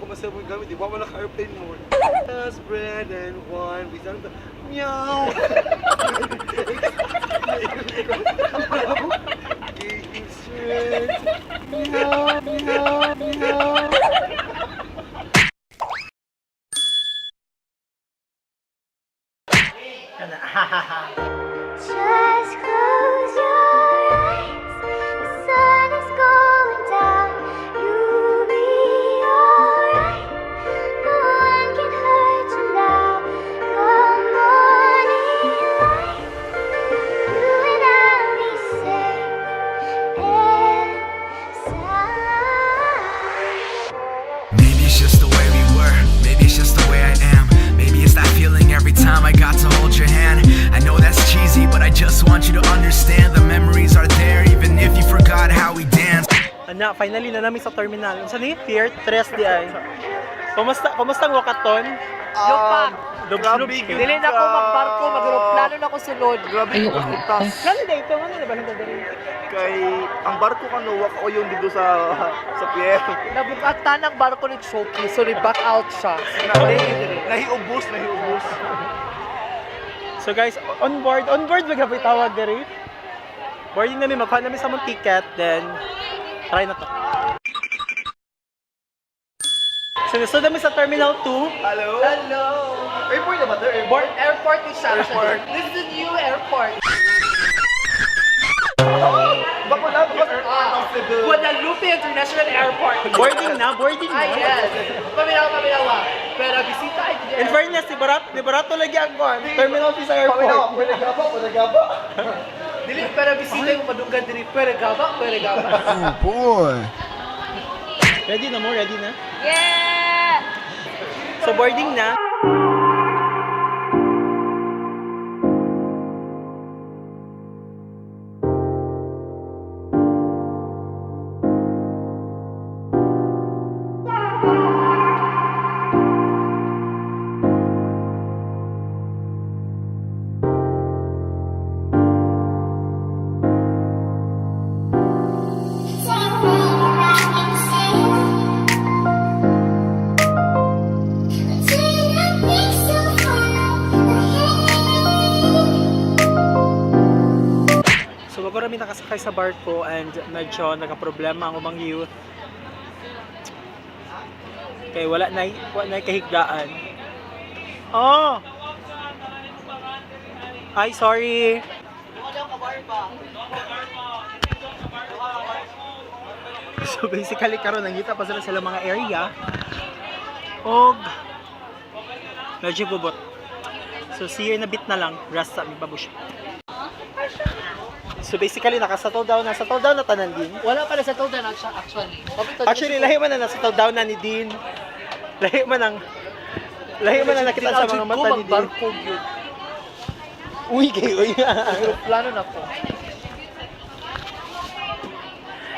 masaya mo yung gamit, di ba mo naka-airplane mode? Just bread and wine, bisang meow! Eating straight, meow, meow, meow! Just close your eyes. The sun is going down. You'll be alright. No one can hurt you now. Come morning light. You and I'll be safe and sound. Maybe it's just the way we were, maybe it's just the way I am. Maybe it's that feeling every time I got to hold your hand. I know that's cheesy, but I just want you to understand the memories are there, even if you forgot how we danced. Ana, finally na namin sa terminal. Unsa ni? Pier 3 di ay. Kumusta ang wakaton? Grabe, Dili na ako magbarko, mag-aeroplano na ako sulod. Grabe yung utas. Kani dito, ano na ba nito diri? Kay, ang barko ka nuwak o yung dito sa pier. Nabukatan ang barko ni Choki, so ni-back out siya. Nahiubos. So guys, on board magapay tawag diri. Boarding namin, magkuha namin sa mong ticket, then try na to. So gusto namin sa Terminal 2. Hello? Hello! Airport na ba ito? Airport ni siya. Airport. This is the new airport. Bako na, Airport of Cebu. Guadalupe International Airport. Boarding na. Ay, yes. Paminawa. Pero bisita ay In fairness, ni Barato lagi ang kuhan. Terminal sa airport. Pwede Dili, pero bisita yung madunggan diri. Pwede gaba. Oh boy. Ready na mo? Ready na? Yeah! So boarding na. Kami nakasakay sa barko and medyo nagka-problema ang ubang youth. Kaya wala na kahigdaan. Oh! Ay, sorry. So basically karon nangita pa sila mga area. Og medyo bubot. So see you in a bit na lang. Rasta mi babush. So basically nakasatol down na tanan din. Wala pa na sa toda na siya actually. Actually lahi man na nasatol down na ni Dean. Lahi man ang nakita sa mga mata ni Dean. Barko yun. Uy, Plano na ko.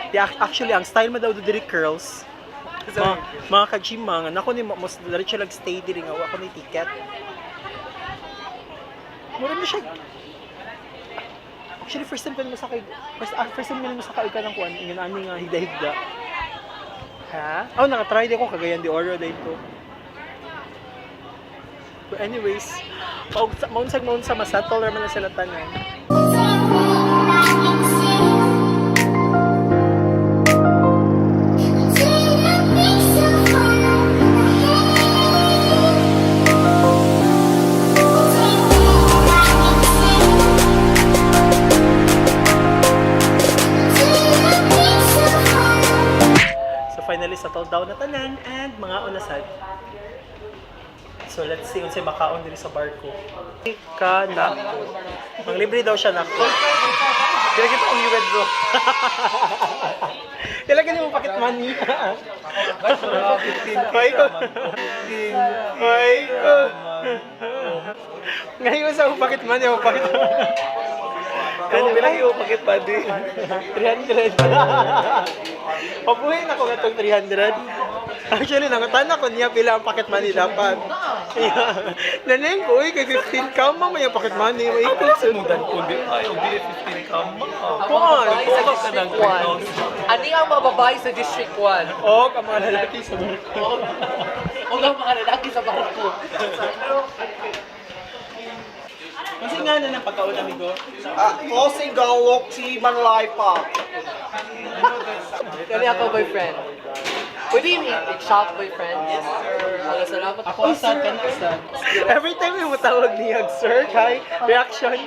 Yeah, actually ang style mo daw do diri curls. Mga ka-Jimmah nga nako ni mas diretso lag stay diri nga ako ni ticket. Mura na siya. Actually, first time ko masakay ka ng kuwan, ingin ani nga higda-higda. Ha? Oh, naka-try din ako, Cagayan de Oro din ko. But anyways, maunsag sa masatol naman na sila tanan. Finally settled down na tanan and mga unasad. So let's see unsay makaon diri sa barko. Kana. Mang libre daw siya nako. Kaya kita ang withdraw. Kailan ka mo pocket money? Ay ko. Ay ko. Ngayon sa pocket money o pocket. Kani bilang yung pocket money? 300. Pabuhin ako nga itong 300. Actually, nangatana ko niya pila ang pocket money dapat. Naneng ko, kay 15 kama may ang pocket money. May ikot sa mudan ko. Ayaw, di 15 kama. Kuhan. Ay, sa ka ng Ani ang mga babae sa District 1? O, ang mga lalaki sa barko. O ang mga lalaki sa barko. Kasi nga na ng pagkaon, amigo. Closing gawok si Manlay pa. Kami ako boyfriend. Pwede yung i-shop boyfriend? Yes, sir. Salamat. Ako asad ka na asad. Every time yung matawag niya, sir, kay reaction.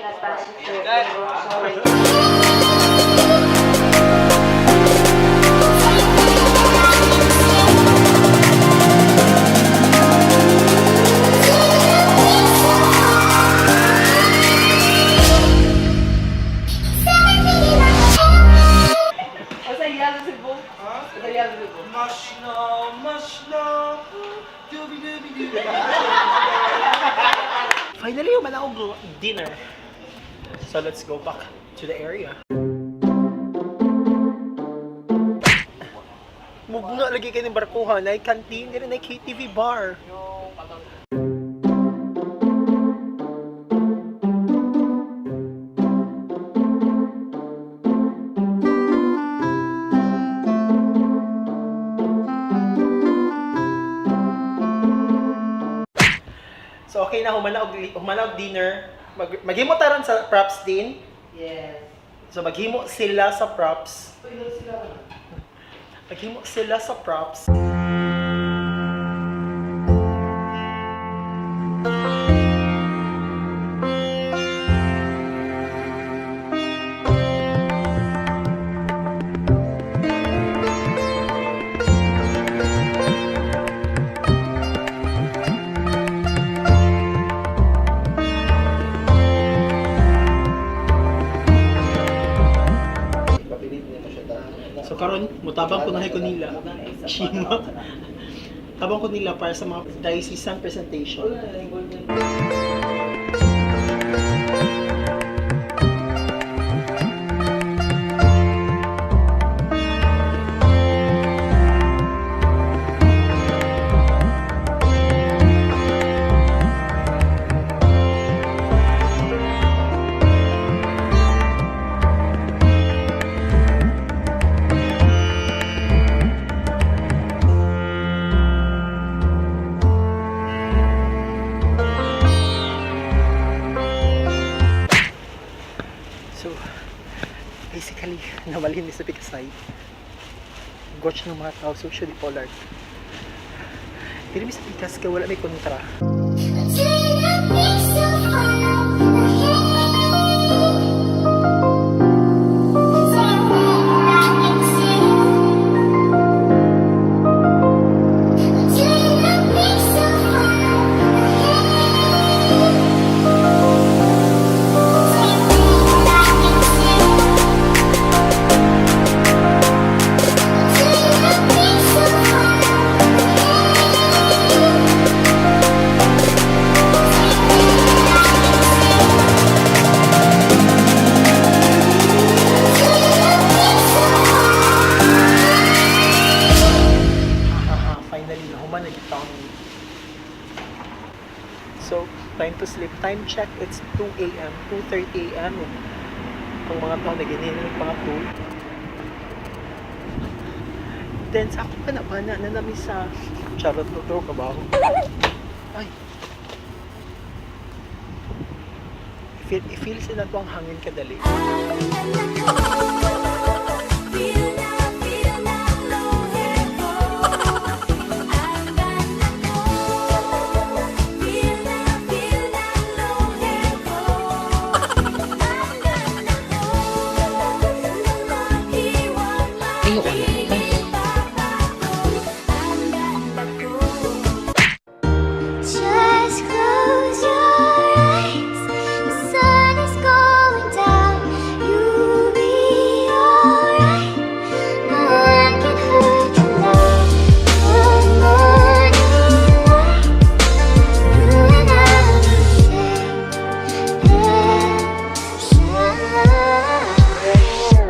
Finally, yung manawag dinner. So let's go back to the area. Mugna lagi kayo ng barkuhan, ay canteen, din ay KTV bar. So okay na, humanaog dinner. Maghimo taron sa props din. Yes. So maghimo sila sa props. Maghimo sila sa props. So karon mutabang ko na ko nila. Jimmah. Tabang ko nila para sa mga diocesan presentation. So, basically, namalhin ni sa Bisaya. Watch ng mga tao, socially polar. Pero sa pikas ka, wala may kontra. So, time to sleep. Time check, it's 2 a.m. 2:30 a.m. Kung mga tao na gininilig mga 2. Then, sa ako pa na namin sa charot no to, kabaho. Ay. I-feel sila ito ang hangin kadali. Just close your eyes. The sun is going down. You'll be alright. No one can hurt you now. Good morning, light. You and I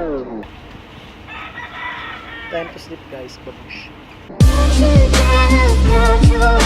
will Time to sleep, guys. Babush. share.